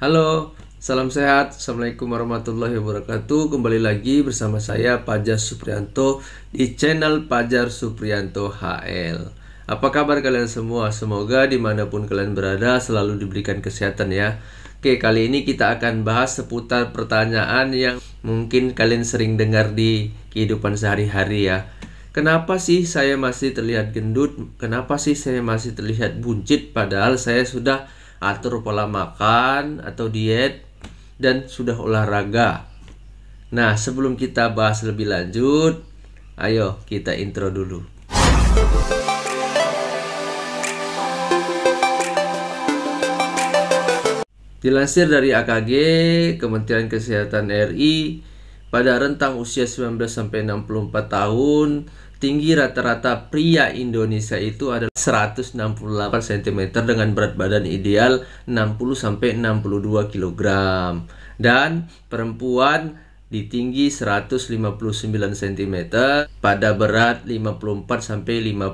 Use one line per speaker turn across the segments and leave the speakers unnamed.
Halo, salam sehat. Assalamualaikum warahmatullahi wabarakatuh. Kembali lagi bersama saya Fajar Supriyanto di channel Fajar Supriyanto HL. Apa kabar kalian semua? Semoga dimanapun kalian berada selalu diberikan kesehatan ya. Oke, kali ini kita akan bahas seputar pertanyaan yang mungkin kalian sering dengar di kehidupan sehari-hari ya. Kenapa sih saya masih terlihat gendut? Kenapa sih saya masih terlihat buncit padahal saya sudah atur pola makan atau diet dan sudah olahraga? Nah, sebelum kita bahas lebih lanjut, ayo kita intro dulu. Dilansir dari AKG, Kementerian Kesehatan RI, pada rentang usia 19-64 tahun, tinggi rata-rata pria Indonesia itu adalah 168 cm dengan berat badan ideal 60-62 kg. Dan perempuan di tinggi 159 cm pada berat 54-55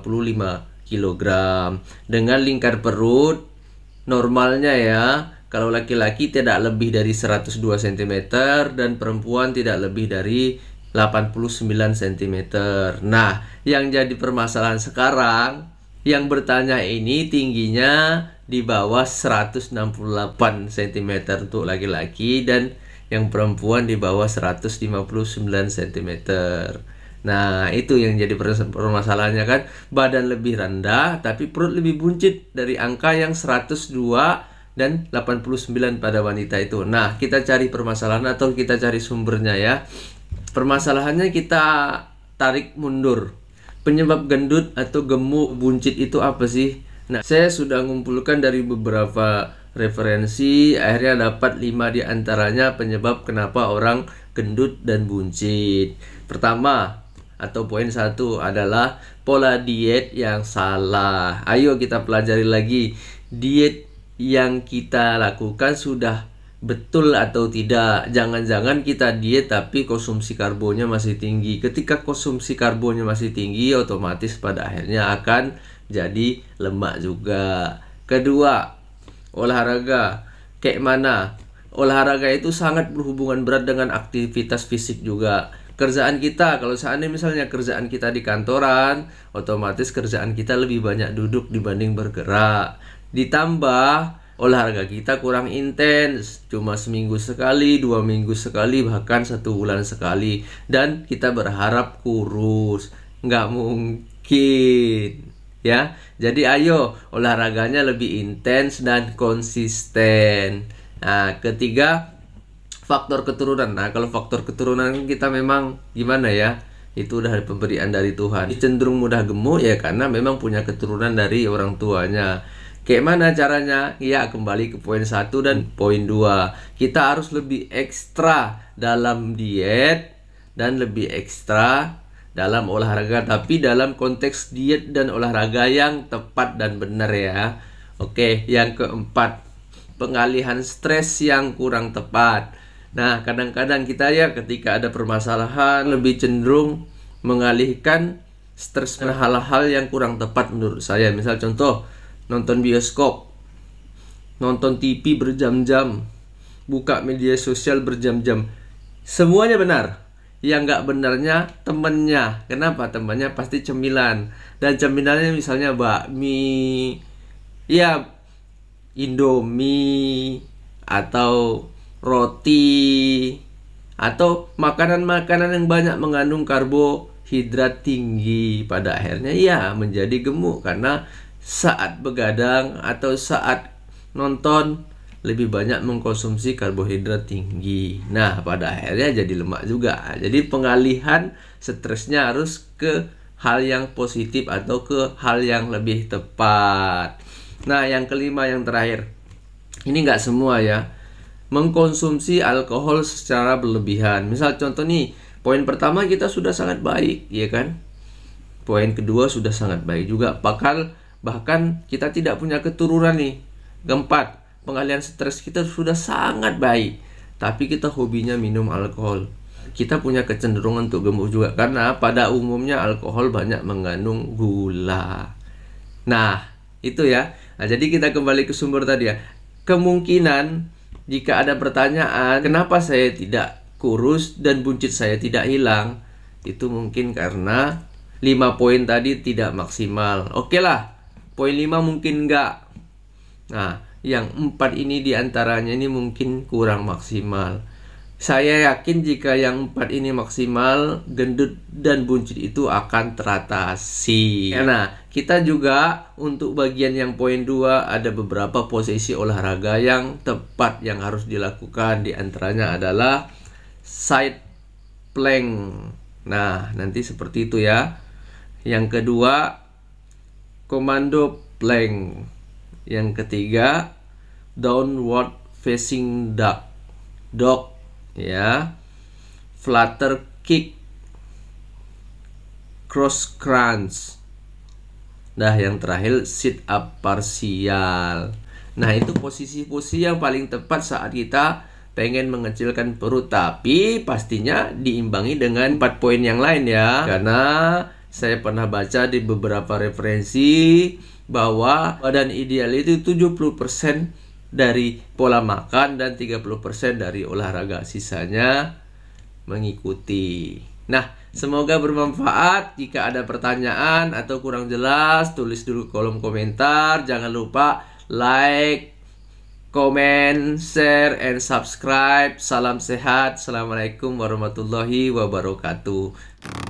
kg. Dengan lingkar perut normalnya ya, kalau laki-laki tidak lebih dari 102 cm dan perempuan tidak lebih dari 89 cm. Nah, yang jadi permasalahan sekarang, yang bertanya ini tingginya di bawah 168 cm untuk laki-laki dan yang perempuan di bawah 159 cm. Nah, itu yang jadi permasalahannya kan, badan lebih rendah tapi perut lebih buncit dari angka yang 102 dan 89 pada wanita itu. Nah, kita cari permasalahan atau kita cari sumbernya ya. Permasalahannya kita tarik mundur. Penyebab gendut atau gemuk buncit itu apa sih? Nah, saya sudah mengumpulkan dari beberapa referensi, akhirnya dapat 5 di antaranya penyebab kenapa orang gendut dan buncit. Pertama, atau poin 1 adalah pola diet yang salah. Ayo kita pelajari lagi, diet yang kita lakukan sudah betul atau tidak. Jangan-jangan kita diet tapi konsumsi karbonya masih tinggi. Ketika konsumsi karbonya masih tinggi, otomatis pada akhirnya akan jadi lemak juga. Kedua, olahraga. Kayak mana? Olahraga itu sangat berhubungan berat dengan aktivitas fisik juga. Kerjaan kita, kalau seandainya misalnya kerjaan kita di kantoran, otomatis kerjaan kita lebih banyak duduk dibanding bergerak. Ditambah olahraga kita kurang intens, cuma seminggu sekali, 2 minggu sekali, bahkan 1 bulan sekali. Dan kita berharap kurus, nggak mungkin ya. Jadi ayo olahraganya lebih intens dan konsisten. Nah, ketiga, faktor keturunan. Nah, kalau faktor keturunan kita memang gimana ya, itu udah pemberian dari Tuhan. Cenderung mudah gemuk ya karena memang punya keturunan dari orang tuanya. Kayak mana caranya? Ya, kembali ke poin 1 dan poin 2. Kita harus lebih ekstra dalam diet dan lebih ekstra dalam olahraga, tapi dalam konteks diet dan olahraga yang tepat dan benar ya. Oke, yang keempat, pengalihan stres yang kurang tepat. Nah, kadang-kadang kita ya ketika ada permasalahan lebih cenderung mengalihkan stres ke hal-hal yang kurang tepat menurut saya. Misal contoh, nonton bioskop, nonton TV berjam-jam, buka media sosial berjam-jam. Semuanya benar. Yang nggak benarnya temennya. Kenapa? Temennya pasti cemilan. Dan cemilannya misalnya bakmi, ya Indomie, atau roti, atau makanan-makanan yang banyak mengandung karbohidrat tinggi. Pada akhirnya ya menjadi gemuk karena saat begadang atau saat nonton lebih banyak mengkonsumsi karbohidrat tinggi. Nah, pada akhirnya jadi lemak juga. Jadi pengalihan stresnya harus ke hal yang positif atau ke hal yang lebih tepat. Nah, yang kelima, yang terakhir, ini nggak semua ya, mengkonsumsi alkohol secara berlebihan. Misal contoh nih, poin pertama kita sudah sangat baik, ya kan? Poin kedua sudah sangat baik juga. Bahkan kita tidak punya keturunan nih. Keempat, pengalihan stres kita sudah sangat baik, tapi kita hobinya minum alkohol. Kita punya kecenderungan untuk gemuk juga, karena pada umumnya alkohol banyak mengandung gula. Nah, itu ya. Nah, jadi kita kembali ke sumber tadi ya. Kemungkinan jika ada pertanyaan, kenapa saya tidak kurus dan buncit saya tidak hilang? Itu mungkin karena 5 poin tadi tidak maksimal. Oke lah, poin 5 mungkin enggak. Nah, yang 4 ini diantaranya ini mungkin kurang maksimal. Saya yakin jika yang 4 ini maksimal, gendut dan buncit itu akan teratasi. Nah, kita juga untuk bagian yang poin 2 ada beberapa posisi olahraga yang tepat yang harus dilakukan. Di antaranya adalah side plank. Nah, nanti seperti itu ya. Yang kedua, komando plank. Yang ketiga, downward facing dog ya, flutter kick, cross crunch. Nah, yang terakhir sit up parsial. Nah, itu posisi-posisi yang paling tepat saat kita pengen mengecilkan perut, tapi pastinya diimbangi dengan 4 poin yang lain ya. Karena saya pernah baca di beberapa referensi bahwa badan ideal itu 70% dari pola makan dan 30% dari olahraga, sisanya mengikuti. Nah, semoga bermanfaat. Jika ada pertanyaan atau kurang jelas, tulis dulu kolom komentar. Jangan lupa like, comment, share, and subscribe. Salam sehat. Assalamualaikum warahmatullahi wabarakatuh.